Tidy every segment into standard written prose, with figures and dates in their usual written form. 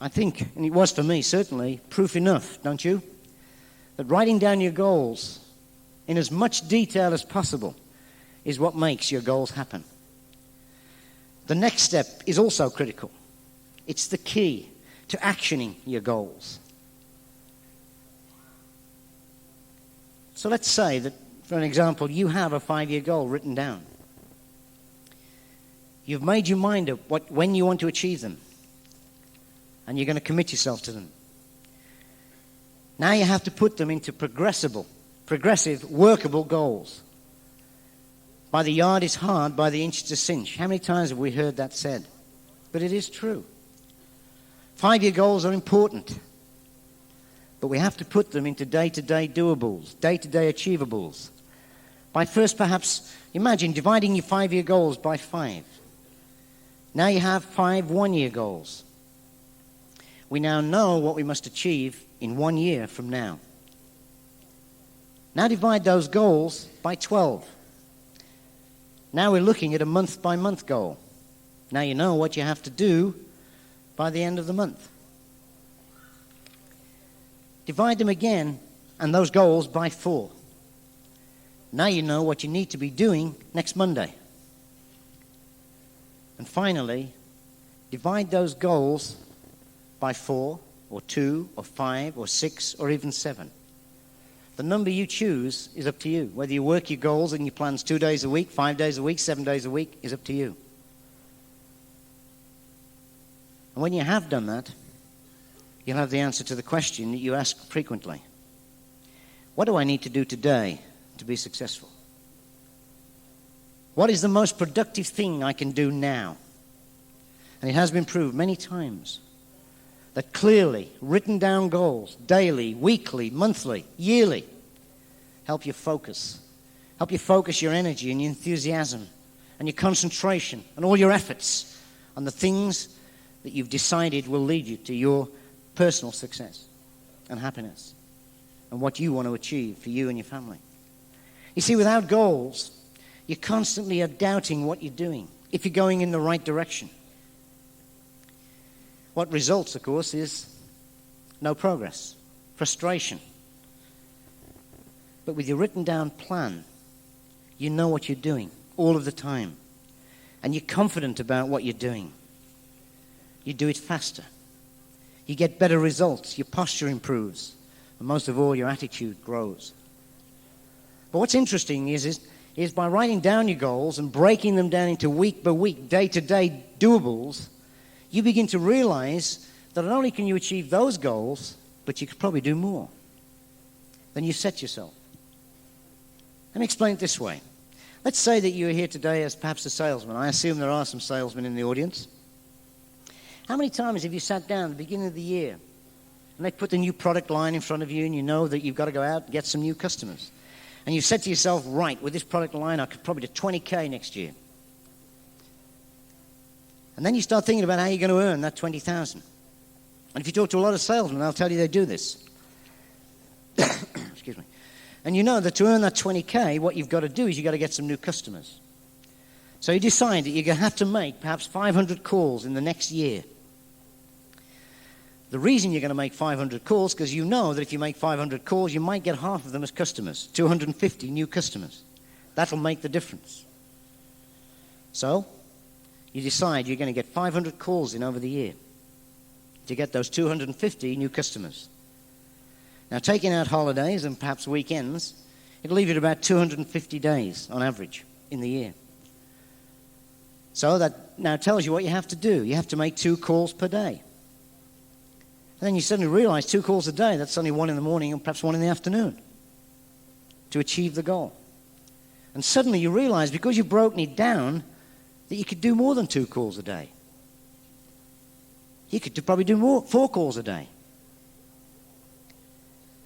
I think, and it was for me certainly, proof enough, don't you? That writing down your goals in as much detail as possible is what makes your goals happen. The next step is also critical. It's the key to actioning your goals. So let's say that, for an example, you have a 5-year goal written down. You've made your mind up when you want to achieve them, and you're going to commit yourself to them. Now you have to put them into progressive, workable goals. By the yard is hard, by the inch it's a cinch. How many times have we heard that said? But it is true. 5-year goals are important, but we have to put them into day-to-day doables, day-to-day achievables. By first perhaps, imagine dividing your 5-year goals by 5. Now you have 5 1-year goals. We now know what we must achieve in 1 year from now. Now divide those goals by 12. Now we're looking at a month-by-month goal. Now you know what you have to do by the end of the month. Divide them again, and those goals by 4. Now you know what you need to be doing next Monday. And finally, divide those goals by 4, or 2, or 5, or 6, or even 7. The number you choose is up to you. Whether you work your goals and your plans 2 days a week, 5 days a week, 7 days a week, is up to you. And when you have done that, you'll have the answer to the question that you ask frequently. What do I need to do today to be successful? What is the most productive thing I can do now? And it has been proved many times that clearly written down goals, daily, weekly, monthly, yearly, help you focus your energy and your enthusiasm and your concentration and all your efforts on the things that you've decided will lead you to your personal success and happiness and what you want to achieve for you and your family. You see, without goals, you constantly are doubting what you're doing, if you're going in the right direction. What results, of course, is no progress, frustration. But with your written down plan, you know what you're doing all of the time. And you're confident about what you're doing. You do it faster. You get better results. Your posture improves. And most of all, your attitude grows. But what's interesting is by writing down your goals and breaking them down into week-by-week, day-to-day doables, you begin to realize that not only can you achieve those goals, but you could probably do more than you set yourself. Let me explain it this way. Let's say that you're here today as perhaps a salesman. I assume there are some salesmen in the audience. How many times have you sat down at the beginning of the year and they put the new product line in front of you and you know that you've got to go out and get some new customers? And you said to yourself, right, with this product line, I could probably do 20K next year. And then you start thinking about how you're going to earn that 20,000. And if you talk to a lot of salesmen, they'll tell you they do this. Excuse me. And you know that to earn that 20K, what you've got to do is you've got to get some new customers. So you decide that you're going to have to make perhaps 500 calls in the next year. The reason you're going to make 500 calls is because you know that if you make 500 calls, you might get half of them as customers, 250 new customers. That'll make the difference. So you decide you're going to get 500 calls in over the year to get those 250 new customers. Now, taking out holidays and perhaps weekends, it'll leave you at about 250 days on average in the year. So that now tells you what you have to do. You have to make 2 calls per day. And then you suddenly realize 2 calls a day, that's only 1 in the morning and perhaps 1 in the afternoon to achieve the goal. And suddenly you realize, because you've broken it down, that you could do more than 2 calls a day. You could probably do 4 calls a day.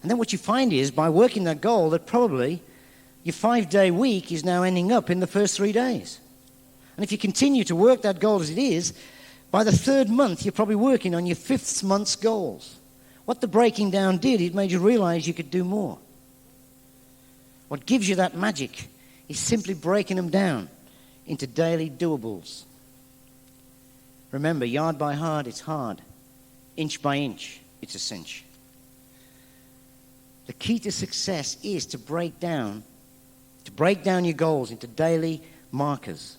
And then what you find is, by working that goal, that probably your 5-day week is now ending up in the first 3 days. And if you continue to work that goal as it is, by the 3rd month, you're probably working on your 5th month's goals. What the breaking down did, it made you realize you could do more. What gives you that magic is simply breaking them down into daily doables. Remember, yard by yard, it's hard. Inch by inch, it's a cinch. The key to success is to break down your goals into daily markers.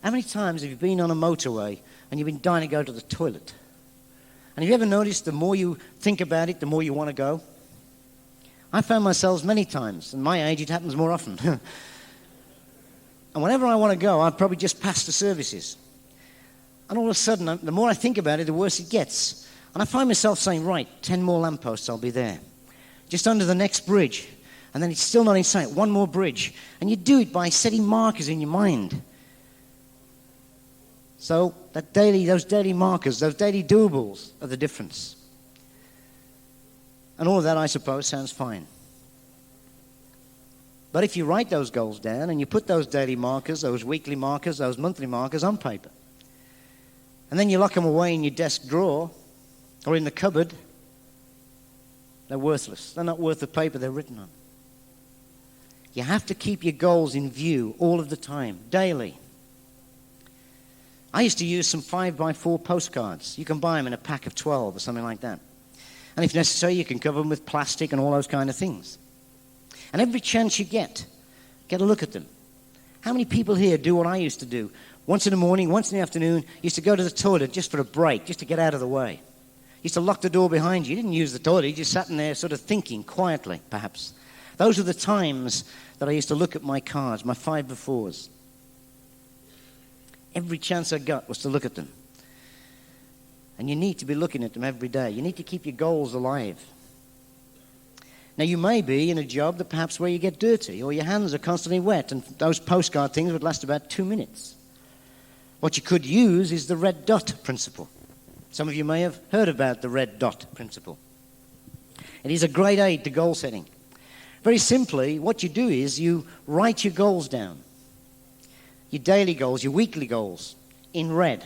How many times have you been on a motorway and you've been dying to go to the toilet? And have you ever noticed the more you think about it, the more you want to go? I found myself many times. At my age, it happens more often. And whenever I want to go, I've probably just passed the services. And all of a sudden, the more I think about it, the worse it gets. And I find myself saying, right, 10 more lampposts, I'll be there. Just under the next bridge. And then it's still not in sight. One more bridge. And you do it by setting markers in your mind. So those daily markers, those daily doables are the difference. And all of that, I suppose, sounds fine. But if you write those goals down and you put those daily markers, those weekly markers, those monthly markers on paper, and then you lock them away in your desk drawer or in the cupboard, they're worthless. They're not worth the paper they're written on. You have to keep your goals in view all of the time, daily. I used to use some 5x4 postcards. You can buy them in a pack of 12 or something like that. And if necessary, you can cover them with plastic and all those kind of things. And every chance you get a look at them. How many people here do what I used to do? Once in the morning, once in the afternoon, used to go to the toilet just for a break, just to get out of the way. Used to lock the door behind you. You didn't use the toilet. You just sat in there sort of thinking quietly, perhaps. Those are the times that I used to look at my cards, my 5x4s. Every chance I got was to look at them. And you need to be looking at them every day. You need to keep your goals alive. Now, you may be in a job that perhaps where you get dirty or your hands are constantly wet, and those postcard things would last about 2 minutes. What you could use is the red dot principle. Some of you may have heard about the red dot principle. It is a great aid to goal setting. Very simply, what you do is you write your goals down. Your daily goals, your weekly goals, in red.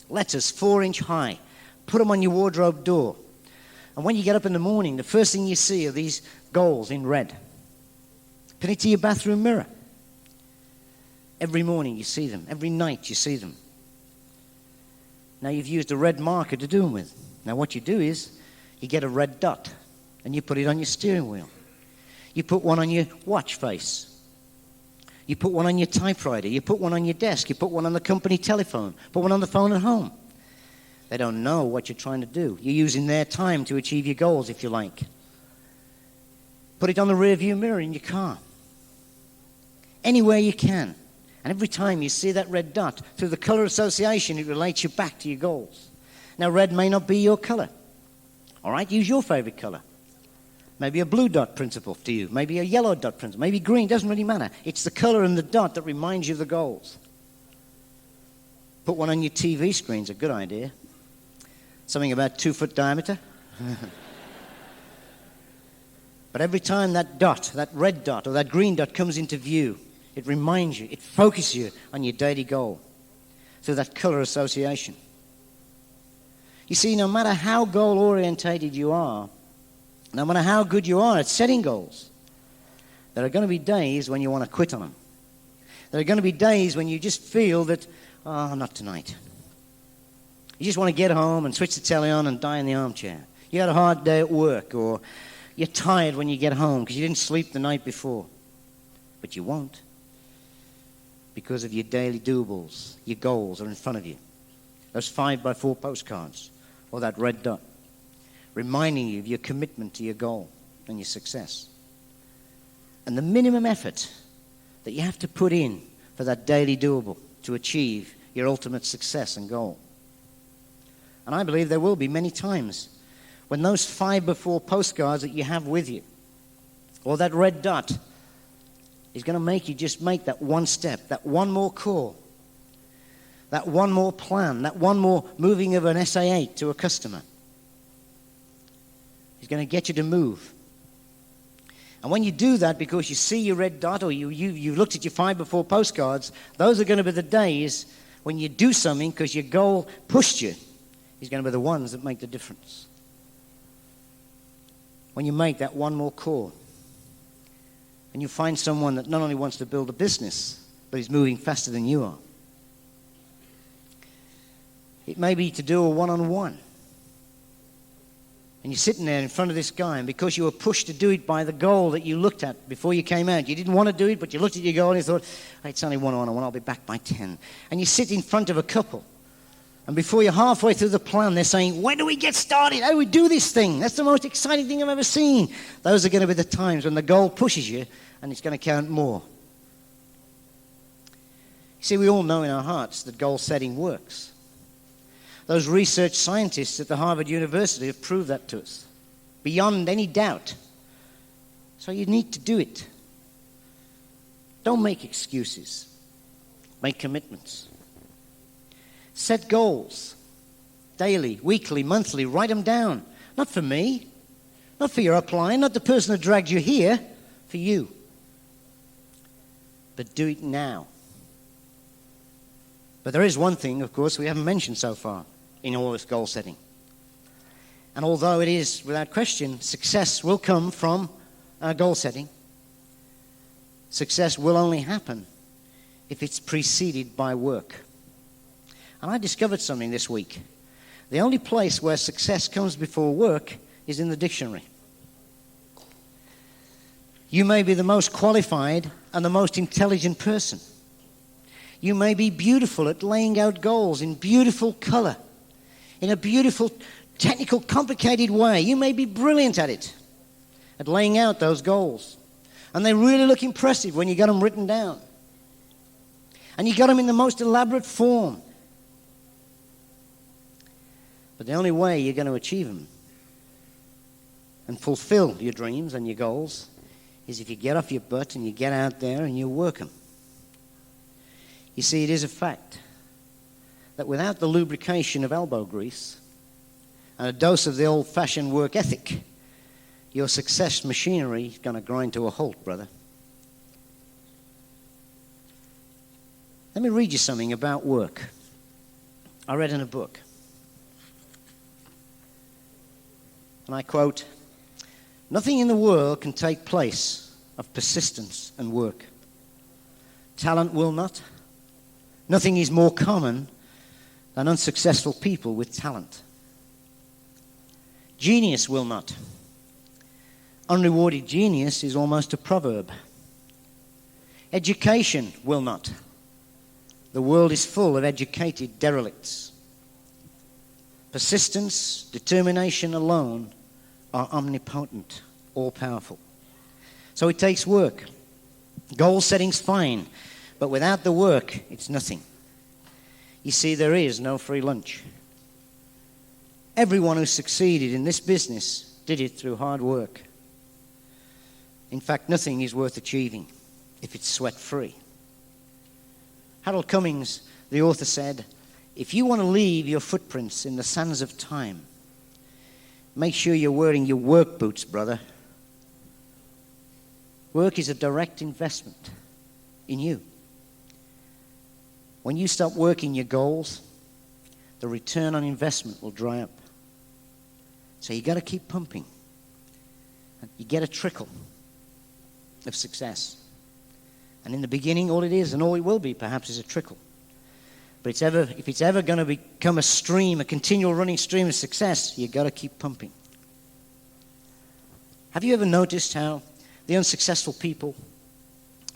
Letters 4-inch high. Put them on your wardrobe door. And when you get up in the morning, the first thing you see are these goals in red. Pin it to your bathroom mirror. Every morning you see them. Every night you see them. Now you've used a red marker to do them with. Now what you do is you get a red dot and you put it on your steering wheel. You put one on your watch face. You put one on your typewriter. You put one on your desk. You put one on the company telephone. Put one on the phone at home. They don't know what you're trying to do. You're using their time to achieve your goals, if you like. Put it on the rearview mirror in your car. Anywhere you can. And every time you see that red dot, through the color association, it relates you back to your goals. Now, red may not be your color. All right, use your favorite color. Maybe a blue dot principle to you. Maybe a yellow dot principle. Maybe green. Doesn't really matter. It's the color and the dot that reminds you of the goals. Put one on your TV screen is a good idea. Something about 2 foot diameter. But every time that dot, that red dot or that green dot comes into view, it reminds you, it focuses you on your daily goal through that color association. You see, no matter how goal-orientated you are, no matter how good you are at setting goals, there are going to be days when you want to quit on them. There are going to be days when you just feel that, oh, not tonight. You just want to get home and switch the telly on and die in the armchair. You had a hard day at work, or you're tired when you get home because you didn't sleep the night before. But you won't, because of your daily doables. Your goals are in front of you. Those 5x4 postcards, or that red dot, reminding you of your commitment to your goal and your success. And the minimum effort that you have to put in for that daily doable to achieve your ultimate success and goal. And I believe there will be many times when those 5x4 postcards that you have with you, or that red dot, is going to make you just make that one step, that one more call, that one more plan, that one more moving of an SA8 to a customer. He's going to get you to move. And when you do that because you see your red dot or you've looked at your 5x4 postcards, those are going to be the days when you do something because your goal pushed you. Is going to be the ones that make the difference. When you make that one more call, and you find someone that not only wants to build a business, but is moving faster than you are. It may be to do a one-on-one. And you're sitting there in front of this guy, and because you were pushed to do it by the goal that you looked at before you came out, you didn't want to do it, but you looked at your goal and you thought, oh, it's only one-on-one, I'll be back by 10. And you sit in front of a couple, and before you're halfway through the plan, they're saying, when do we get started? How do we do this thing? That's the most exciting thing I've ever seen. Those are going to be the times when the goal pushes you, and it's going to count more. You see, we all know in our hearts that goal setting works. Those research scientists at the Harvard University have proved that to us, beyond any doubt. So you need to do it. Don't make excuses. Make commitments. Set goals. Daily, weekly, monthly. Write them down. Not for me. Not for your upline. Not the person that dragged you here. For you. But do it now. But there is one thing, of course, we haven't mentioned so far in all this goal setting. And although it is, without question, success will come from goal setting, success will only happen if it's preceded by work. And I discovered something this week. The only place where success comes before work is in the dictionary. You may be the most qualified and the most intelligent person. You may be beautiful at laying out goals in beautiful color, in a beautiful, technical, complicated way. You may be brilliant at it, at laying out those goals. And they really look impressive when you got them written down. And you got them in the most elaborate form. But the only way you're going to achieve them and fulfill your dreams and your goals is if you get off your butt and you get out there and you work them. You see, it is a fact that without the lubrication of elbow grease and a dose of the old-fashioned work ethic, your success machinery is going to grind to a halt, brother. Let me read you something about work. I read in a book. And I quote, "Nothing in the world can take place of persistence and work. Talent will not. Nothing is more common than unsuccessful people with talent. Genius will not. Unrewarded genius is almost a proverb. Education will not. The world is full of educated derelicts. Persistence, determination alone are omnipotent, all-powerful. So it takes work. Goal setting's fine, but without the work, it's nothing. You see, there is no free lunch. Everyone who succeeded in this business did it through hard work. In fact, nothing is worth achieving if it's sweat-free. Harold Cummings, the author, said, if you want to leave your footprints in the sands of time, make sure you're wearing your work boots, brother. Work is a direct investment in you. When you stop working your goals, the return on investment will dry up. So you got to keep pumping. You get a trickle of success. And in the beginning, all it is, and all it will be, perhaps, is a trickle. But if it's ever going to become a stream, a continual running stream of success, you got to keep pumping. Have you ever noticed how the unsuccessful people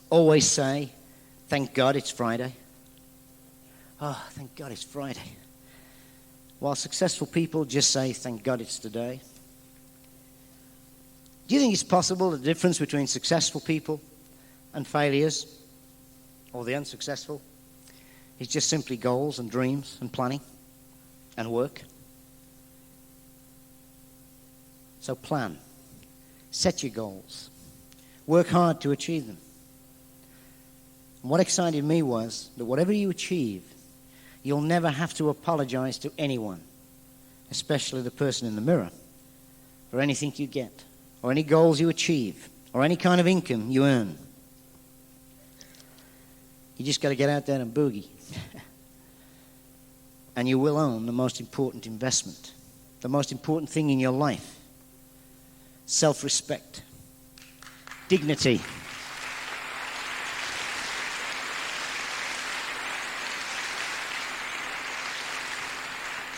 always say, thank God it's Friday? Oh, thank God it's Friday. While successful people just say, thank God it's today. Do you think it's possible the difference between successful people and failures, or the unsuccessful, is just simply goals and dreams and planning and work? So plan. Set your goals. Work hard to achieve them. And what excited me was that whatever you achieve, you'll never have to apologize to anyone, especially the person in the mirror, for anything you get, or any goals you achieve, or any kind of income you earn. You just got to get out there and boogie. And you will own the most important investment, the most important thing in your life: self-respect, dignity.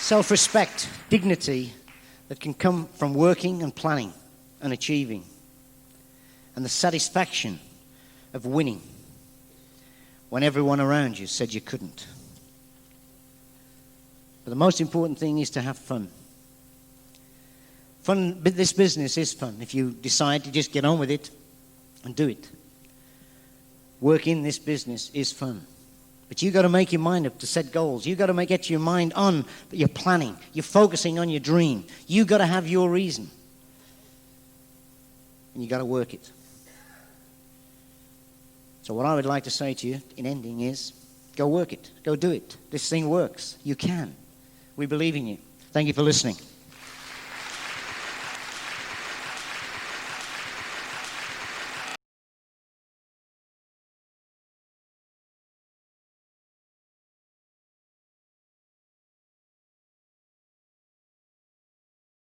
self-respect, dignity that can come from working and planning and achieving, and the satisfaction of winning when everyone around you said you couldn't. But the most important thing is to have fun. Fun, this business is fun if you decide to just get on with it and do it. Work in this business is fun. But you've got to make your mind up to set goals. You've got to get your mind on that you're planning. You're focusing on your dream. You've got to have your reason. And you've got to work it. So what I would like to say to you in ending is, go work it. Go do it. This thing works. You can. We believe in you. Thank you for listening.